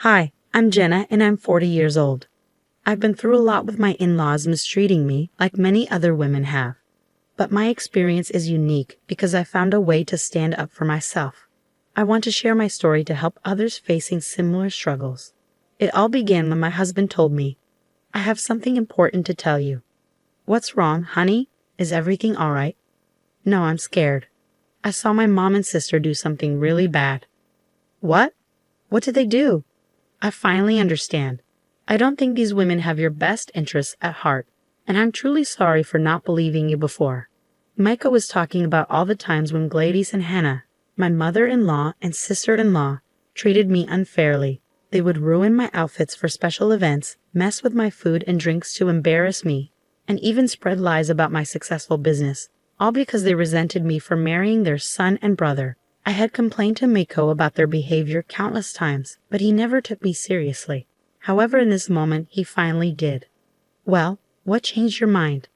Hi, I'm Jenna and I'm 40 years old. I've been through a lot with my in-laws mistreating me like many other women have. But my experience is unique because I found a way to stand up for myself. I want to share my story to help others facing similar struggles. It all began when my husband told me, "I have something important to tell you." "What's wrong, honey? Is everything all right?" "No, I'm scared. I saw my mom and sister do something really bad." "What? What did they do?" "I finally understand. I don't think these women have your best interests at heart, and I'm truly sorry for not believing you before." Micah was talking about all the times when Gladys and Hannah, my mother-in-law and sister-in-law, treated me unfairly. They would ruin my outfits for special events, mess with my food and drinks to embarrass me, and even spread lies about my successful business, all because they resented me for marrying their son and brother. I had complained to Mako about their behavior countless times, but he never took me seriously. However, in this moment, he finally did. "Well, what changed your mind?"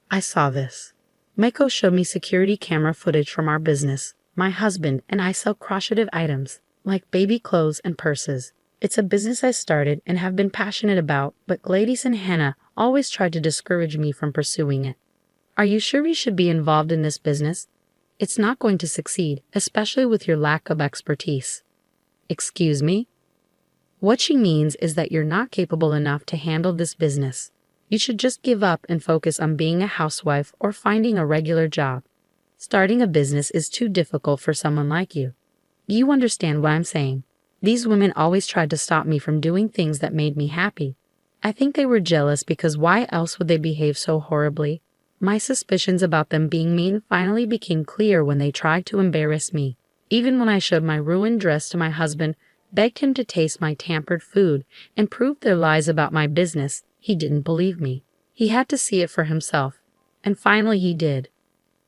"I saw this." Mako showed me security camera footage from our business. My husband and I sell crocheted items, like baby clothes and purses. It's a business I started and have been passionate about, but Gladys and Hannah always tried to discourage me from pursuing it. "Are you sure you should be involved in this business? It's not going to succeed, especially with your lack of expertise." "Excuse me?" What she means is that you're not capable enough to handle this business. You should just give up and focus on being a housewife or finding a regular job. Starting a business is too difficult for someone like you. You understand what I'm saying? These women always tried to stop me from doing things that made me happy. I think they were jealous because why else would they behave so horribly? My suspicions about them being mean finally became clear when they tried to embarrass me. Even when I showed my ruined dress to my husband, begged him to taste my tampered food, and proved their lies about my business, he didn't believe me. He had to see it for himself. And finally he did.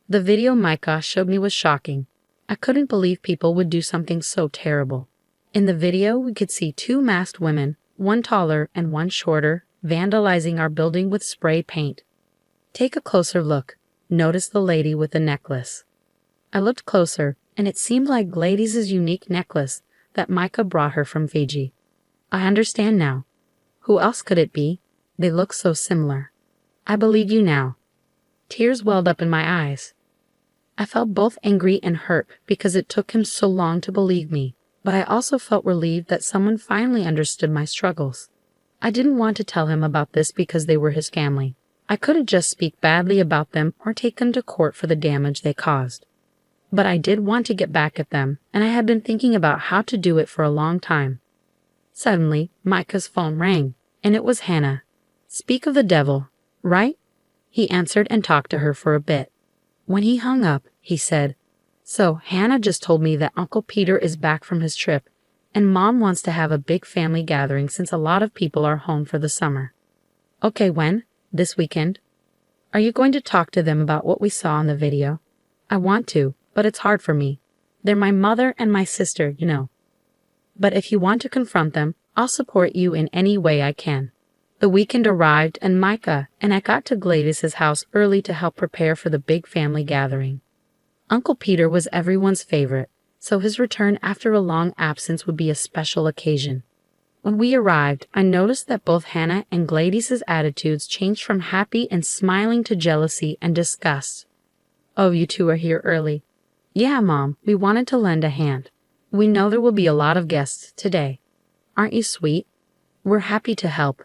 The video Micah showed me was shocking. I couldn't believe people would do something so terrible. In the video, we could see two masked women, one taller and one shorter, vandalizing our building with spray paint. Take a closer look. Notice the lady with the necklace. I looked closer, and it seemed like Gladys' unique necklace that Micah brought her from Fiji. I understand now. Who else could it be? They look so similar. I believe you now. Tears welled up in my eyes. I felt both angry and hurt because it took him so long to believe me, but I also felt relieved that someone finally understood my struggles. I didn't want to tell him about this because they were his family. I couldn't just speak badly about them or take them to court for the damage they caused. But I did want to get back at them, and I had been thinking about how to do it for a long time. Suddenly, Micah's phone rang, and it was Hannah. "Speak of the devil, right?" He answered and talked to her for a bit. When he hung up, he said, "So Hannah just told me that Uncle Peter is back from his trip, and Mom wants to have a big family gathering since a lot of people are home for the summer." "Okay, when? This weekend?" "Are you going to talk to them about what we saw in the video?" "I want to, but it's hard for me. They're my mother and my sister, you know. But if you want to confront them, I'll support you in any way I can." The weekend arrived and I got to Gladys' house early to help prepare for the big family gathering. Uncle Peter was everyone's favorite, so his return after a long absence would be a special occasion. When we arrived, I noticed that both Hannah and Gladys' attitudes changed from happy and smiling to jealousy and disgust. "Oh, you two are here early." "Yeah, Mom, we wanted to lend a hand. We know there will be a lot of guests today. Aren't you sweet? We're happy to help."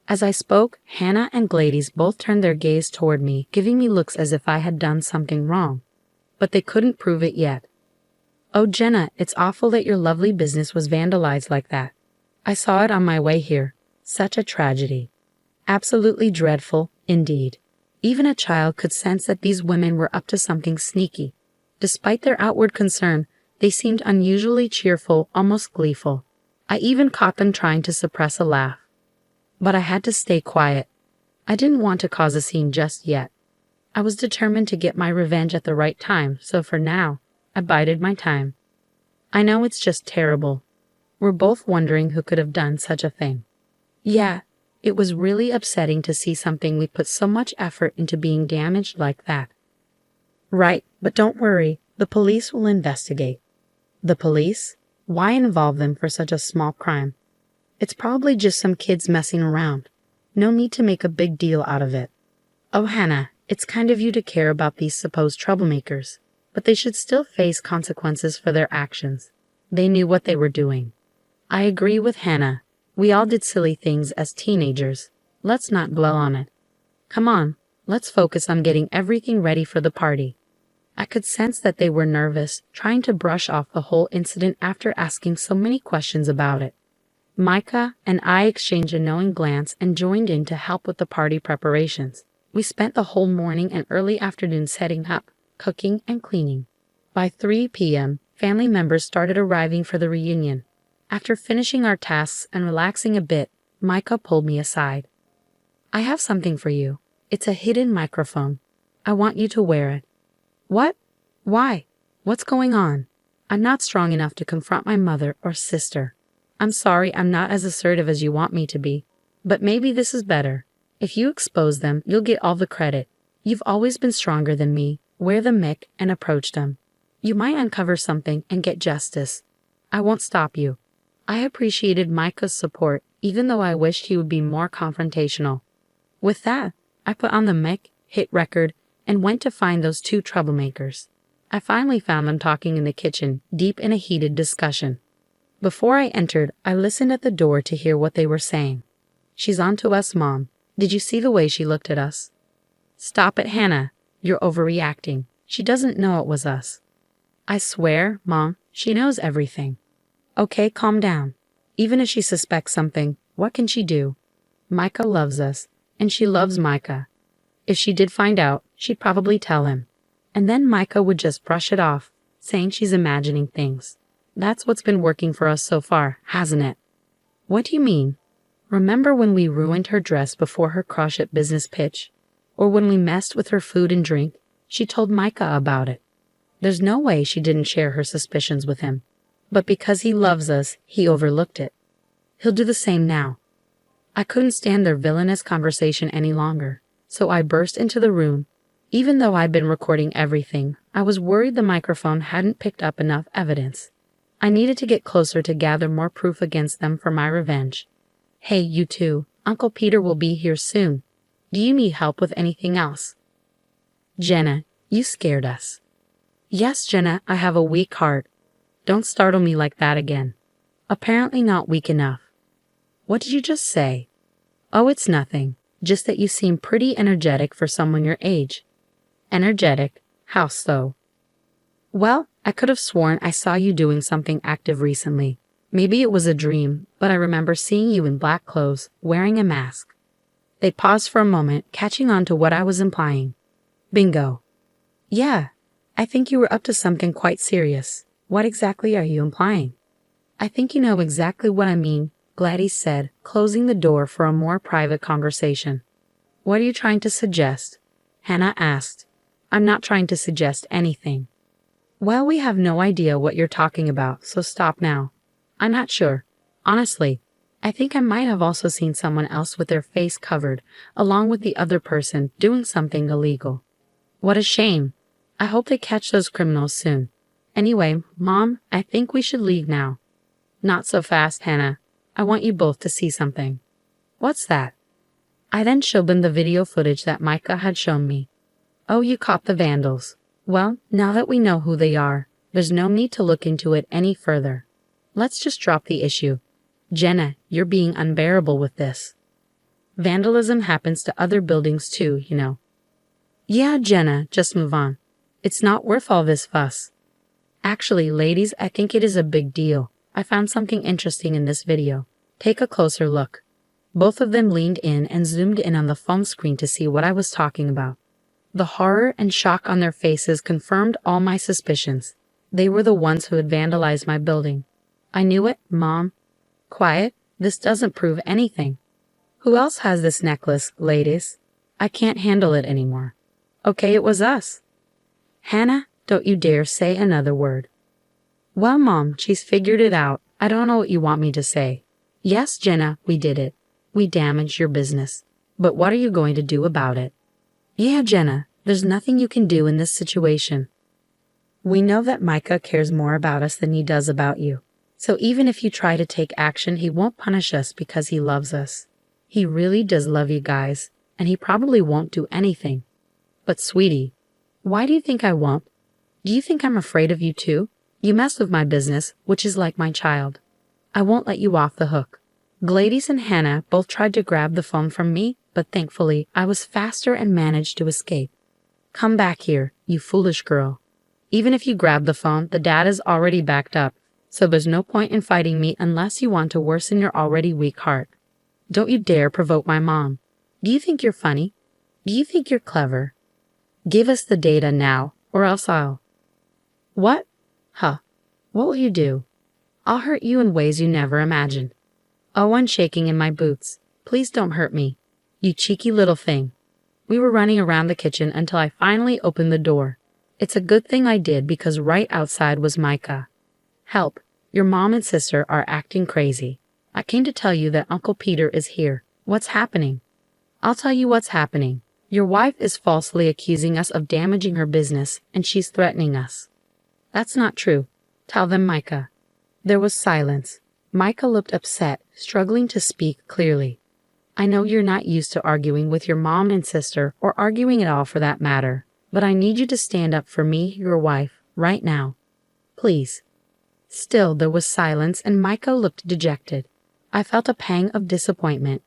As I spoke, Hannah and Gladys both turned their gaze toward me, giving me looks as if I had done something wrong. But they couldn't prove it yet. "Oh, Jenna, it's awful that your lovely business was vandalized like that. I saw it on my way here. Such a tragedy. Absolutely dreadful, indeed. Even a child could sense that these women were up to something sneaky. Despite their outward concern, they seemed unusually cheerful, almost gleeful. I even caught them trying to suppress a laugh. But I had to stay quiet. I didn't want to cause a scene just yet. I was determined to get my revenge at the right time, so for now, I bided my time. I know it's just terrible. We're both wondering who could have done such a thing. Yeah, it was really upsetting to see something we put so much effort into being damaged like that." "Right, but don't worry, the police will investigate." "The police? Why involve them for such a small crime?" It's probably just some kids messing around. No need to make a big deal out of it. Oh, Hannah, it's kind of you to care about these supposed troublemakers, but they should still face consequences for their actions. They knew what they were doing. I agree with Hannah. We all did silly things as teenagers. Let's not dwell on it. Come on, let's focus on getting everything ready for the party. I could sense that they were nervous, trying to brush off the whole incident after asking so many questions about it. Micah and I exchanged a knowing glance and joined in to help with the party preparations. We spent the whole morning and early afternoon setting up, cooking, and cleaning. By 3 p.m., family members started arriving for the reunion. After finishing our tasks and relaxing a bit, Micah pulled me aside. I have something for you. It's a hidden microphone. I want you to wear it. What? Why? What's going on? I'm not strong enough to confront my mother or sister. I'm sorry I'm not as assertive as you want me to be, but maybe this is better. If you expose them, you'll get all the credit. You've always been stronger than me. Wear the mic and approach them. You might uncover something and get justice. I won't stop you. I appreciated Micah's support, even though I wished he would be more confrontational. With that, I put on the mic, hit record, and went to find those two troublemakers. I finally found them talking in the kitchen, deep in a heated discussion. Before I entered, I listened at the door to hear what they were saying. She's on to us, Mom. Did you see the way she looked at us? Stop it, Hannah. You're overreacting. She doesn't know it was us. I swear, Mom, she knows everything. Okay, calm down. Even if she suspects something, what can she do? Micah loves us, and she loves Micah. If she did find out, she'd probably tell him. And then Micah would just brush it off, saying she's imagining things. That's what's been working for us so far, hasn't it? What do you mean? Remember when we ruined her dress before her crush at business pitch? Or when we messed with her food and drink? She told Micah about it. There's no way she didn't share her suspicions with him. But because he loves us, he overlooked it. He'll do the same now. I couldn't stand their villainous conversation any longer, so I burst into the room. Even though I'd been recording everything, I was worried the microphone hadn't picked up enough evidence. I needed to get closer to gather more proof against them for my revenge. Hey, you two, Uncle Peter will be here soon. Do you need help with anything else? Jenna, you scared us. Yes, Jenna, I have a weak heart. Don't startle me like that again. Apparently not weak enough. What did you just say? Oh, it's nothing. Just that you seem pretty energetic for someone your age. Energetic? How so? Well, I could have sworn I saw you doing something active recently. Maybe it was a dream, but I remember seeing you in black clothes, wearing a mask. They paused for a moment, catching on to what I was implying. Bingo. Yeah, I think you were up to something quite serious. What exactly are you implying? I think you know exactly what I mean, Gladys said, closing the door for a more private conversation. What are you trying to suggest? Hannah asked. I'm not trying to suggest anything. Well, we have no idea what you're talking about, so stop now. I'm not sure. Honestly, I think I might have also seen someone else with their face covered, along with the other person doing something illegal. What a shame. I hope they catch those criminals soon. Anyway, Mom, I think we should leave now. Not so fast, Hannah. I want you both to see something. What's that? I then showed them the video footage that Micah had shown me. Oh, you caught the vandals. Well, now that we know who they are, there's no need to look into it any further. Let's just drop the issue. Jenna, you're being unbearable with this. Vandalism happens to other buildings too, you know. Yeah, Jenna, just move on. It's not worth all this fuss. Actually, ladies, I think it is a big deal. I found something interesting in this video. Take a closer look. Both of them leaned in and zoomed in on the phone screen to see what I was talking about. The horror and shock on their faces confirmed all my suspicions. They were the ones who had vandalized my building. I knew it, Mom. Quiet, this doesn't prove anything. Who else has this necklace, ladies? I can't handle it anymore. Okay, it was us. Hannah, don't you dare say another word. Well, Mom, she's figured it out. I don't know what you want me to say. Yes, Jenna, we did it. We damaged your business. But what are you going to do about it? Yeah, Jenna, there's nothing you can do in this situation. We know that Micah cares more about us than he does about you. So even if you try to take action, he won't punish us because he loves us. He really does love you guys, and he probably won't do anything. But sweetie, why do you think I won't? Do you think I'm afraid of you too? You mess with my business, which is like my child. I won't let you off the hook. Gladys and Hannah both tried to grab the phone from me, but thankfully I was faster and managed to escape. Come back here, you foolish girl. Even if you grab the phone, the data's already backed up, so there's no point in fighting me unless you want to worsen your already weak heart. Don't you dare provoke my mom. Do you think you're funny? Do you think you're clever? Give us the data now, or else I'll... What? Huh. What will you do? I'll hurt you in ways you never imagined. Oh, I'm shaking in my boots. Please don't hurt me. You cheeky little thing. We were running around the kitchen until I finally opened the door. It's a good thing I did because right outside was Micah. Help. Your mom and sister are acting crazy. I came to tell you that Uncle Peter is here. What's happening? I'll tell you what's happening. Your wife is falsely accusing us of damaging her business, and she's threatening us. That's not true. Tell them, Micah. There was silence. Micah looked upset, struggling to speak clearly. I know you're not used to arguing with your mom and sister, or arguing at all for that matter, but I need you to stand up for me, your wife, right now. Please. Still there was silence, and Micah looked dejected. I felt a pang of disappointment.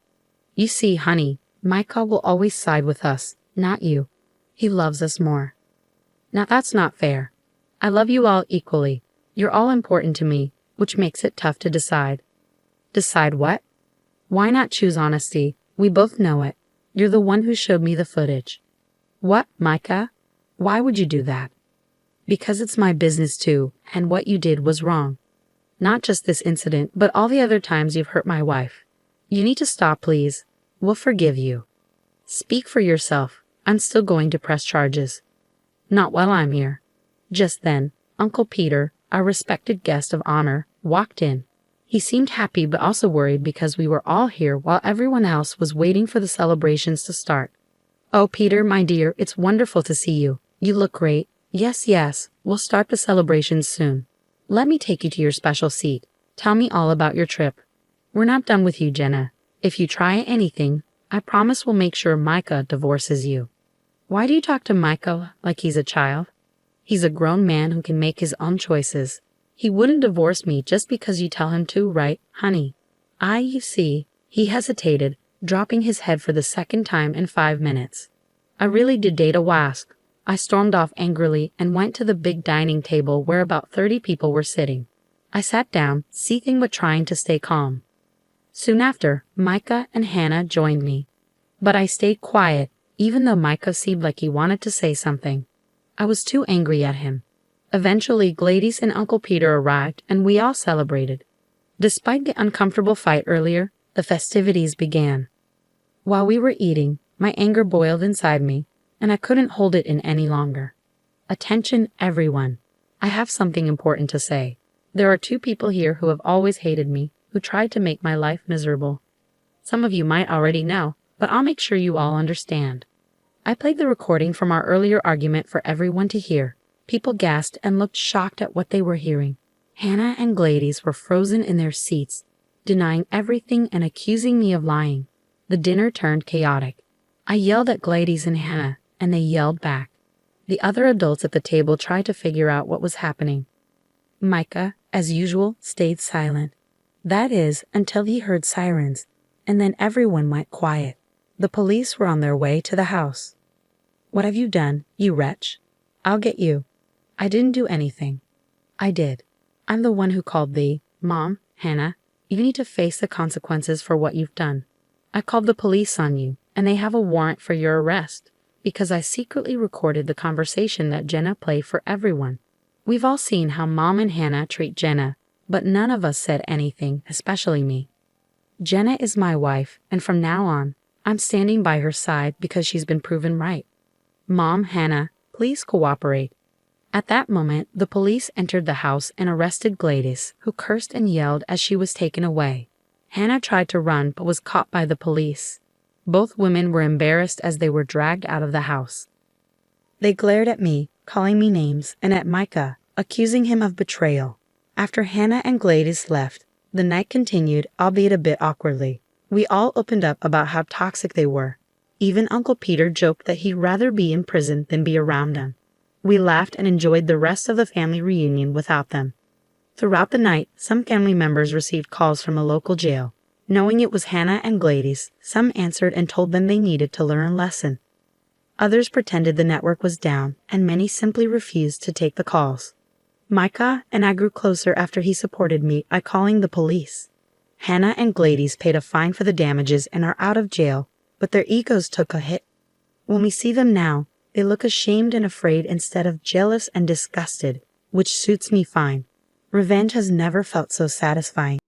You see, honey, Micah will always side with us, not you. He loves us more. Now that's not fair. I love you all equally. You're all important to me, which makes it tough to decide. Decide what? Why not choose honesty? We both know it. You're the one who showed me the footage. What, Micah? Why would you do that? Because it's my business too, and what you did was wrong. Not just this incident, but all the other times you've hurt my wife. You need to stop, please. We'll forgive you. Speak for yourself. I'm still going to press charges. Not while I'm here. Just then, Uncle Peter, our respected guest of honor, walked in. He seemed happy but also worried because we were all here while everyone else was waiting for the celebrations to start. Oh, Peter, my dear, it's wonderful to see you. You look great. Yes, we'll start the celebrations soon. Let me take you to your special seat. Tell me all about your trip. We're not done with you, Jenna. If you try anything, I promise we'll make sure Micah divorces you. Why do you talk to Micah like he's a child? He's a grown man who can make his own choices. He wouldn't divorce me just because you tell him to, right, honey? You see, he hesitated, dropping his head for the second time in 5 minutes. I really did date a wasp. I stormed off angrily and went to the big dining table where about 30 people were sitting. I sat down, seething but trying to stay calm. Soon after, Micah and Hannah joined me. But I stayed quiet, even though Micah seemed like he wanted to say something. I was too angry at him. Eventually, Gladys and Uncle Peter arrived, and we all celebrated. Despite the uncomfortable fight earlier, the festivities began. While we were eating, my anger boiled inside me, and I couldn't hold it in any longer. Attention, everyone. I have something important to say. There are 2 people here who have always hated me, who tried to make my life miserable. Some of you might already know, but I'll make sure you all understand. I played the recording from our earlier argument for everyone to hear. People gasped and looked shocked at what they were hearing. Hannah and Gladys were frozen in their seats, denying everything and accusing me of lying. The dinner turned chaotic. I yelled at Gladys and Hannah, and they yelled back. The other adults at the table tried to figure out what was happening. Micah, as usual, stayed silent. That is, until he heard sirens, and then everyone went quiet. The police were on their way to the house. What have you done, you wretch? I'll get you. I didn't do anything. I did. I'm the one who called thee. Mom, Hannah, you need to face the consequences for what you've done. I called the police on you, and they have a warrant for your arrest, because I secretly recorded the conversation that Jenna played for everyone. We've all seen how Mom and Hannah treat Jenna, but none of us said anything, especially me. Jenna is my wife, and from now on, I'm standing by her side because she's been proven right. Mom, Hannah, please cooperate. At that moment, the police entered the house and arrested Gladys, who cursed and yelled as she was taken away. Hannah tried to run but was caught by the police. Both women were embarrassed as they were dragged out of the house. They glared at me, calling me names, and at Micah, accusing him of betrayal. After Hannah and Gladys left, the night continued, albeit a bit awkwardly. We all opened up about how toxic they were. Even Uncle Peter joked that he'd rather be in prison than be around them. We laughed and enjoyed the rest of the family reunion without them. Throughout the night, some family members received calls from a local jail. Knowing it was Hannah and Gladys, some answered and told them they needed to learn a lesson. Others pretended the network was down, and many simply refused to take the calls. Micah and I grew closer after he supported me by calling the police. Hannah and Gladys paid a fine for the damages and are out of jail, but their egos took a hit. When we see them now, they look ashamed and afraid instead of jealous and disgusted, which suits me fine. Revenge has never felt so satisfying.